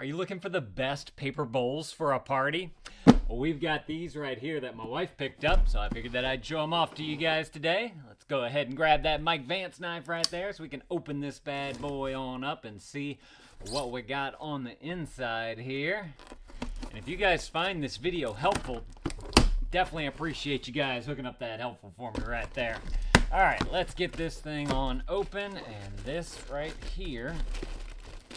Are you looking for the best paper bowls for a party? Well, we've got these right here that my wife picked up, so I figured that I'd show them off to you guys today. Let's go ahead and grab that Mike Vance knife right there so we can open this bad boy on up and see what we got on the inside here. And if you guys find this video helpful, definitely appreciate you guys hooking up that helpful for me right there. All right, let's get this thing on open, and this right here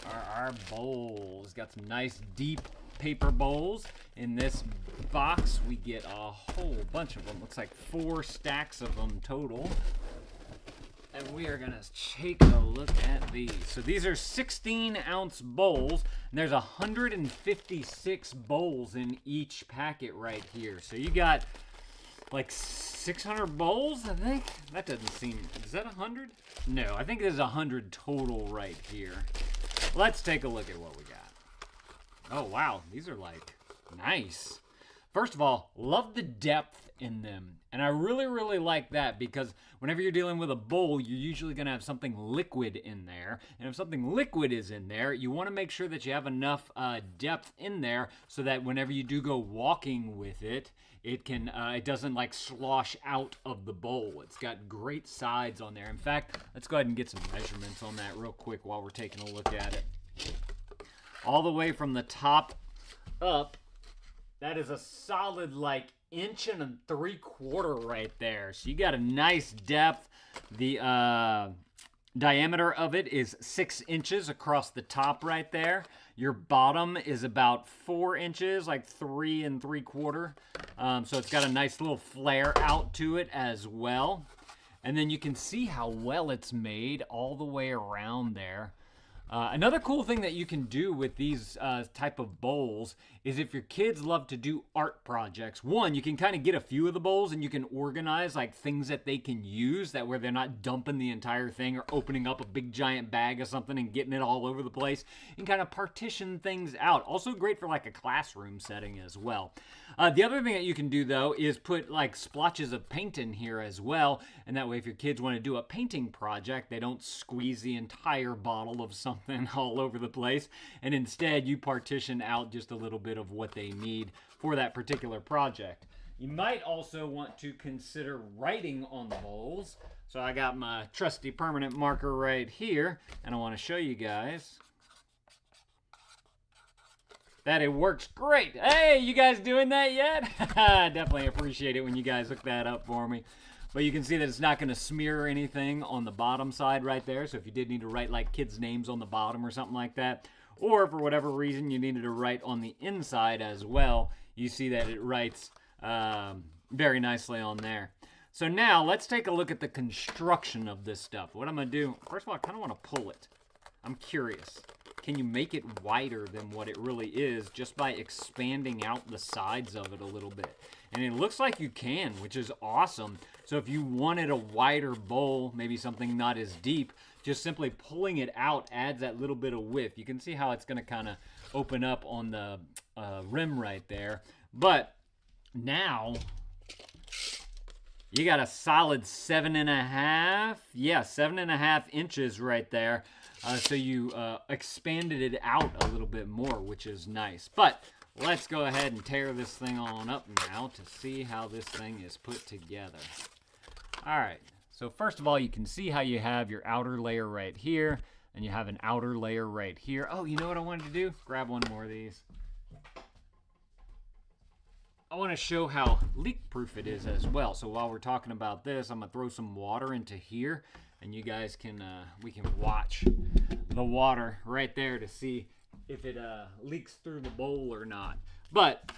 are our bowls. Got some nice deep paper bowls. In this box, we get a whole bunch of them. Looks like 4 stacks of them total. And we are gonna take a look at these. So these are 16-ounce bowls, and there's 156 bowls in each packet right here. So you got like 600 bowls, I think? That doesn't seem, is that 100? No, I think there's 100 total right here. Let's take a look at what we got. Oh, wow, these are like nice. First of all, love the depth in them. And I really like that because whenever you're dealing with a bowl, you're usually going to have something liquid in there. And if something liquid is in there, you want to make sure that you have enough depth in there so that whenever you do go walking with it, it doesn't like slosh out of the bowl. It's got great sides on there. In fact, let's go ahead and get some measurements on that real quick while we're taking a look at it. All the way from the top up, that is a solid like 1.75 inches right there. So you got a nice depth. The diameter of it is 6 inches across the top right there. Your bottom is about 4 inches, like 3 3/4. So it's got a nice little flare out to it as well. And then you can see how well it's made all the way around there. Another cool thing that you can do with these type of bowls is if your kids love to do art projects, one, you can kind of get a few of the bowls and you can organize like things that they can use, that where they're not dumping the entire thing or opening up a big giant bag of something and getting it all over the place, and kind of partition things out. Also great for like a classroom setting as well. The other thing that you can do though is put like splotches of paint in here as well, and that way if your kids want to do a painting project, they don't squeeze the entire bottle of something all over the place, and instead you partition out just a little bit of what they need for that particular project. You might also want to consider writing on the bowls. So I got my trusty permanent marker right here, and I want to show you guys that it works great. Hey, you guys doing that yet? Definitely appreciate it when you guys hook that up for me. But you can see that it's not going to smear anything on the bottom side right there. So if you did need to write like kids' names on the bottom or something like that, or for whatever reason you needed to write on the inside as well, you see that it writes very nicely on there. So now let's take a look at the construction of this stuff. What I'm going to do, first of all, I kind of want to pull it. I'm curious. Can you make it wider than what it really is just by expanding out the sides of it a little bit? And it looks like you can, which is awesome. So if you wanted a wider bowl, maybe something not as deep, just simply pulling it out adds that little bit of width. You can see how it's going to kind of open up on the rim right there. But now you got a solid 7.5 inches right there. So you expanded it out a little bit more, which is nice. But let's go ahead and tear this thing on up now to see how this thing is put together. All right, so first of all, you can see how you have your outer layer right here, and you have an outer layer right here. Oh, you know what I wanted to do? Grab one more of these. I want to show how leak-proof it is as well. So while we're talking about this, I'm going to throw some water into here, and you guys can, we can watch the water right there to see if it leaks through the bowl or not. But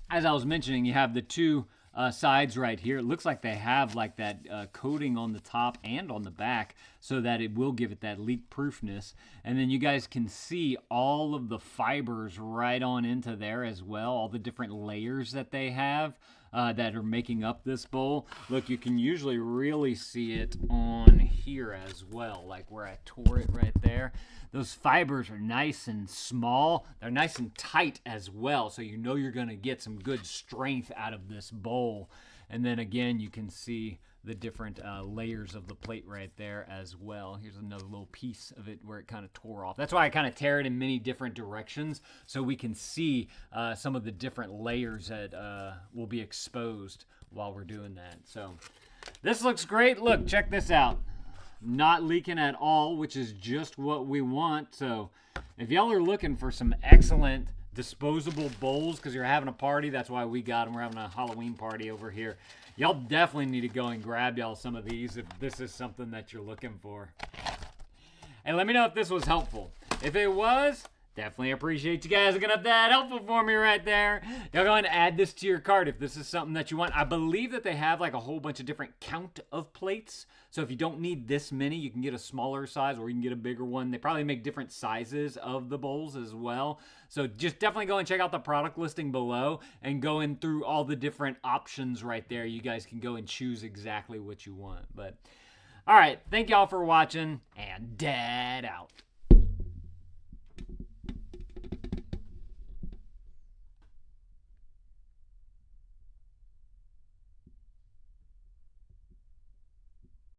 as I was mentioning, you have the two sides right here. It looks like they have like that coating on the top and on the back so that it will give it that leak proofness. And then you guys can see all of the fibers right on into there as well, all the different layers that they have that are making up this bowl. Look, you can usually really see it on here as well, like where I tore it right there. Those fibers are nice and small. They're nice and tight as well, so you know you're going to get some good strength out of this bowl. And then again, you can see the different layers of the plate right there as well. Here's another little piece of it where it kind of tore off. That's why I kind of tear it in many different directions so we can see some of the different layers that will be exposed while we're doing that. So this looks great. Look, check this out. Not leaking at all, which is just what we want. So if y'all are looking for some excellent disposable bowls because you're having a party, that's why we got them. We're having a Halloween party over here. Y'all definitely need to go and grab y'all some of these if this is something that you're looking for. And let me know if this was helpful. If it was, definitely appreciate you guys looking up that helpful for me right there. Y'all go ahead and add this to your cart if this is something that you want. I believe that they have like a whole bunch of different count of plates. So if you don't need this many, you can get a smaller size or you can get a bigger one. They probably make different sizes of the bowls as well. So just definitely go and check out the product listing below and go in through all the different options right there. You guys can go and choose exactly what you want. But all right, thank y'all for watching, and Dad out.